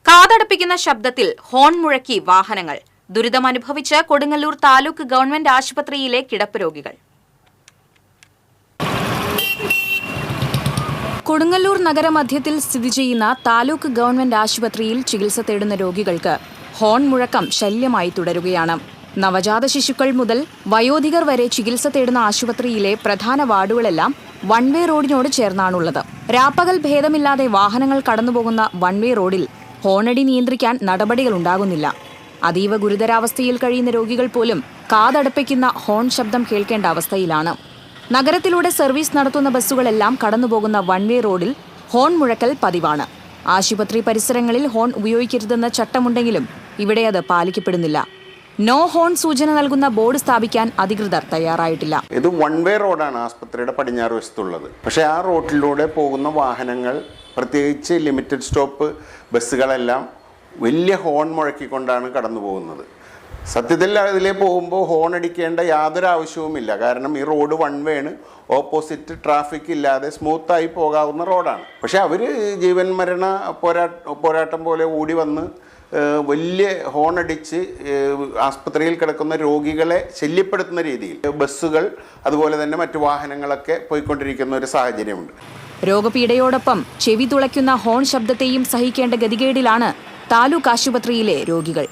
കാതടപ്പിക്കുന്ന ശബ്ദത്തിൽ ഹോൺ മുഴക്കി വാഹനങ്ങൾ. ദുരിതമനുഭവിച്ച് കൊടുങ്ങല്ലൂർ താലൂക്ക് ഗവൺമെന്റ് ആശുപത്രിയിലെ കിടപ്പ് രോഗികൾ. കൊടുങ്ങല്ലൂർ നഗരമധ്യത്തിൽ സ്ഥിതി ചെയ്യുന്ന താലൂക്ക് ഗവൺമെന്റ് ആശുപത്രിയിൽ ചികിത്സ തേടുന്ന രോഗികൾക്ക് ഹോൺ മുഴക്കം ശല്യമായി തുടരുകയാണ്. നവജാത ശിശുക്കൾ മുതൽ വയോധികർ വരെ ചികിത്സ തേടുന്ന ആശുപത്രിയിലെ പ്രധാന വാർഡുകളെല്ലാം വൺ വേ റോഡിനോട് ചേർന്നാണുള്ളത്. രാപ്പകൽ ഭേദമില്ലാതെ വാഹനങ്ങൾ കടന്നുപോകുന്ന വൺ വേ റോഡിൽ ഹോണടി നിയന്ത്രിക്കാൻ നടപടികളുണ്ടാകുന്നില്ല. അതീവ ഗുരുതരാവസ്ഥയിൽ കഴിയുന്ന രോഗികൾ പോലും കാതടപ്പിക്കുന്ന ഹോൺ ശബ്ദം കേൾക്കേണ്ട അവസ്ഥയിലാണ്. നഗരത്തിലൂടെ സർവീസ് നടത്തുന്ന ബസ്സുകളെല്ലാം കടന്നുപോകുന്ന വൺ വേ റോഡിൽ ഹോൺ മുഴക്കൽ പതിവാണ്. ആശുപത്രി പരിസരങ്ങളിൽ ഹോൺ ഉപയോഗിക്കരുതെന്ന ചട്ടമുണ്ടെങ്കിലും ഇവിടെ അത് പാലിക്കപ്പെടുന്നില്ല. നോ ഹോൺ സൂചന നൽകുന്ന ബോർഡ് സ്ഥാപിക്കാൻ അധികൃതർ തയ്യാറായിട്ടില്ല. ഇത് വൺ വേ റോഡാണ് ആശുപത്രിയുടെ പടിഞ്ഞാറ് വശത്തുള്ളത്. പക്ഷേ ആ റോഡിലൂടെ പോകുന്ന വാഹനങ്ങൾ, പ്രത്യേകിച്ച് ലിമിറ്റഡ് സ്റ്റോപ്പ് ബസ്സുകളെല്ലാം വലിയ ഹോൺ മുഴക്കിക്കൊണ്ടാണ് കടന്നു പോകുന്നത്. സത്യത്തിൽ അതിലേ പോകുമ്പോൾ ഹോൺ അടിക്കേണ്ട യാതൊരു ആവശ്യവുമില്ല. കാരണം ഈ റോഡ് വൺ വേ ആണ്, ഓപ്പോസിറ്റ് ട്രാഫിക് ഇല്ലാതെ സ്മൂത്തായി പോകാവുന്ന റോഡാണ്. പക്ഷെ അവർ ജീവൻ മരണ പോരാട്ടം പോലെ ഓടി വന്ന് വലിയ ഹോൺ അടിച്ച് ആസ്പത്രിയിൽ കിടക്കുന്ന രോഗികളെ ശല്യപ്പെടുത്തുന്ന രീതിയിൽ ബസ്സുകൾ അതുപോലെ തന്നെ മറ്റു വാഹനങ്ങളൊക്കെ പോയിക്കൊണ്ടിരിക്കുന്ന ഒരു സാഹചര്യമുണ്ട്. രോഗപീഠയോടൊപ്പം ചെവി തുളയ്ക്കുന്ന ഹോൺ ശബ്ദത്തെയും സഹിക്കേണ്ട ഗതികേടിലാണ് താലൂക്ക് ആശുപത്രിയിലെ രോഗികൾ.